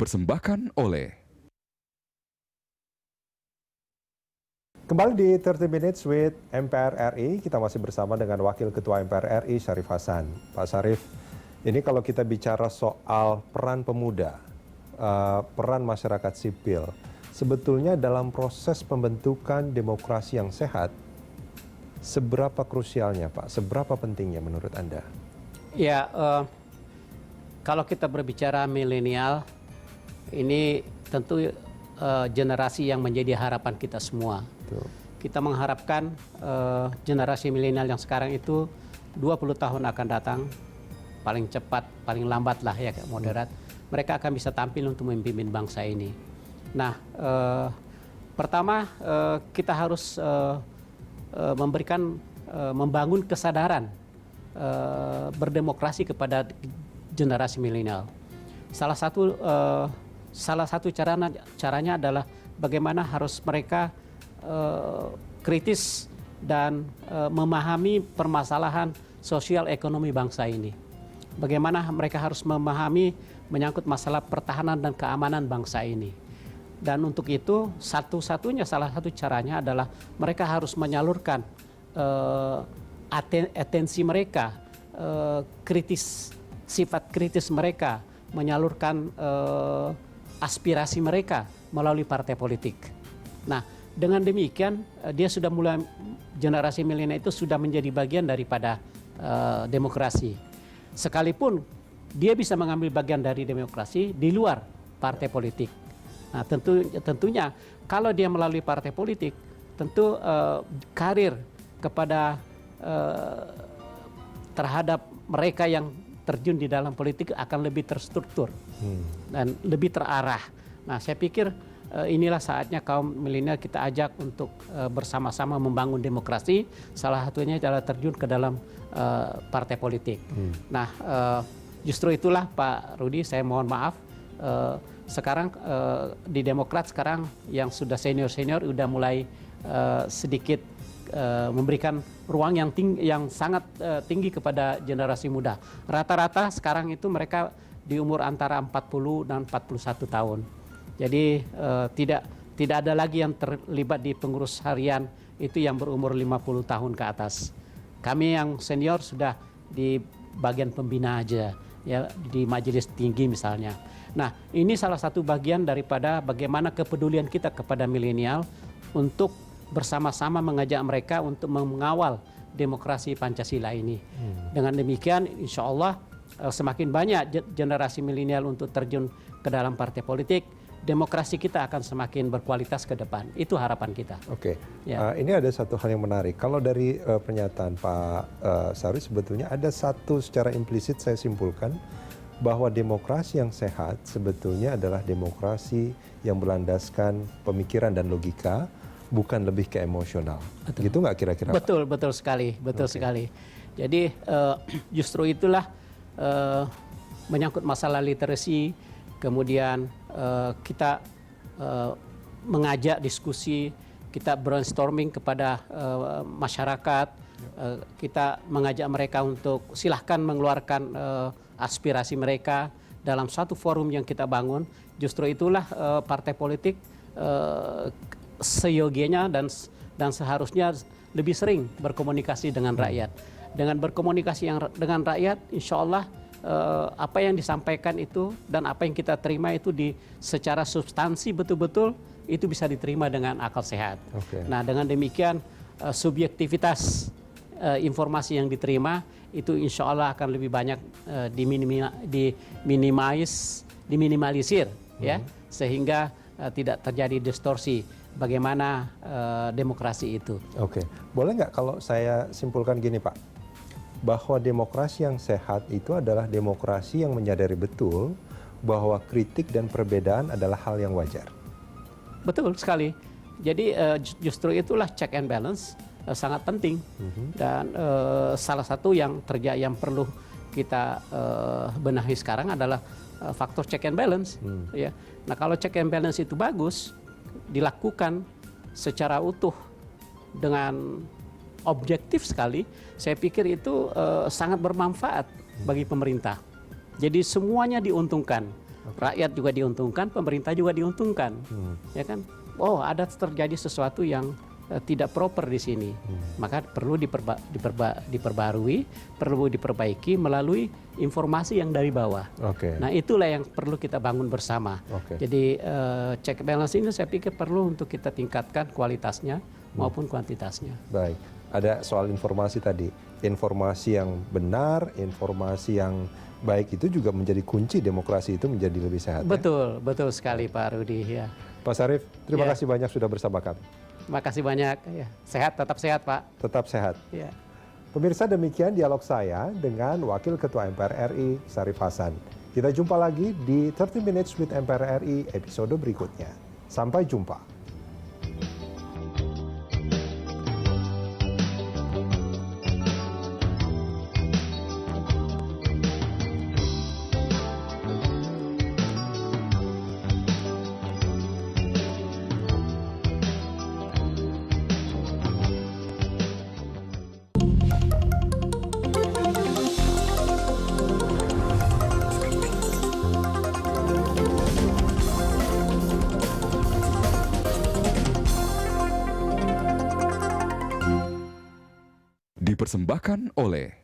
dipersembahkan oleh Kembali di 30 Minutes with MPR RI, kita masih bersama dengan Wakil Ketua MPR RI, Syarif Hasan. Pak Syarif, ini kalau kita bicara soal peran pemuda, peran masyarakat sipil, sebetulnya dalam proses pembentukan demokrasi yang sehat, seberapa krusialnya Pak, seberapa pentingnya menurut Anda? Ya, kalau kita berbicara milenial, ini tentu generasi yang menjadi harapan kita semua. Betul. Kita mengharapkan generasi milenial yang sekarang itu 20 tahun akan datang, paling cepat, paling lambat lah ya, moderat. Mereka akan bisa tampil untuk memimpin bangsa ini. Nah, pertama kita harus membangun kesadaran berdemokrasi kepada generasi milenial. Salah satu caranya adalah bagaimana harus mereka kritis dan memahami permasalahan sosial ekonomi bangsa ini. Bagaimana mereka harus memahami menyangkut masalah pertahanan dan keamanan bangsa ini. Dan untuk itu salah satu caranya adalah mereka harus menyalurkan atensi mereka, sifat kritis mereka, menyalurkan aspirasi mereka melalui partai politik. Nah, dengan demikian dia sudah mulai, generasi milenial itu sudah menjadi bagian daripada demokrasi. Sekalipun dia bisa mengambil bagian dari demokrasi di luar partai politik. Nah, tentunya kalau dia melalui partai politik, tentu karir kepada terhadap mereka yang terjun di dalam politik akan lebih terstruktur dan lebih terarah. Nah, saya pikir inilah saatnya kaum milenial kita ajak untuk bersama-sama membangun demokrasi. Salah satunya adalah terjun ke dalam partai politik. Nah, justru itulah Pak Rudi, saya mohon maaf, sekarang di Demokrat sekarang yang sudah senior-senior udah mulai sedikit memberikan ruang yang sangat tinggi kepada generasi muda. Rata-rata sekarang itu mereka di umur antara 40 dan 41 tahun. Jadi tidak ada lagi yang terlibat di pengurus harian itu yang berumur 50 tahun ke atas. Kami yang senior sudah di bagian pembina aja, ya, di majelis tinggi misalnya. Nah, ini salah satu bagian daripada bagaimana kepedulian kita kepada milenial untuk bersama-sama mengajak mereka untuk mengawal demokrasi Pancasila ini. Dengan demikian, insya Allah semakin banyak generasi milenial untuk terjun ke dalam partai politik, demokrasi kita akan semakin berkualitas ke depan. Itu harapan kita. Oke, Ya. ini ada satu hal yang menarik. Kalau dari pernyataan Pak Syarif, sebetulnya ada satu secara implisit saya simpulkan bahwa demokrasi yang sehat sebetulnya adalah demokrasi yang berlandaskan pemikiran dan logika, bukan lebih ke emosional. Betul. Gitu nggak kira-kira? Betul sekali, sekali. Jadi justru itulah menyangkut masalah literasi, kemudian kita mengajak diskusi, kita brainstorming kepada masyarakat, kita mengajak mereka untuk silahkan mengeluarkan aspirasi mereka dalam satu forum yang kita bangun. Justru itulah partai politik seyogianya dan seharusnya lebih sering berkomunikasi dengan rakyat. Dengan berkomunikasi dengan rakyat, insya Allah apa yang disampaikan itu dan apa yang kita terima itu secara substansi betul-betul itu bisa diterima dengan akal sehat. Okay. Nah, dengan demikian subjektivitas informasi yang diterima itu insya Allah akan lebih banyak diminimalisir, ya, sehingga tidak terjadi distorsi bagaimana demokrasi itu. Oke, boleh nggak kalau saya simpulkan gini Pak, bahwa demokrasi yang sehat itu adalah demokrasi yang menyadari betul bahwa kritik dan perbedaan adalah hal yang wajar. Betul sekali. Jadi justru itulah check and balance sangat penting. Dan salah satu yang perlu kita benahi sekarang adalah faktor check and balance. Ya. Nah, kalau check and balance itu bagus, dilakukan secara utuh dengan objektif sekali, saya pikir itu sangat bermanfaat bagi pemerintah. Jadi semuanya diuntungkan. Rakyat juga diuntungkan, pemerintah juga diuntungkan, ya kan? Oh, ada terjadi sesuatu yang tidak proper di sini, maka perlu diperbarui, perlu diperbaiki melalui informasi yang dari bawah. Nah, itulah yang perlu kita bangun bersama. Jadi check balance ini saya pikir perlu untuk kita tingkatkan kualitasnya maupun kuantitasnya. Baik, ada soal informasi tadi, informasi yang benar, informasi yang baik itu juga menjadi kunci demokrasi itu menjadi lebih sehat. Betul, betul sekali Pak Rudi. Ya. Pak Syarif, terima kasih banyak sudah bersama kami. Terima kasih banyak. Ya. Sehat, tetap sehat Pak. Tetap sehat. Ya. Pemirsa, demikian dialog saya dengan Wakil Ketua MPR RI Syarif Hasan. Kita jumpa lagi di 30 Minutes with MPR RI episode berikutnya. Sampai jumpa. Dipersembahkan oleh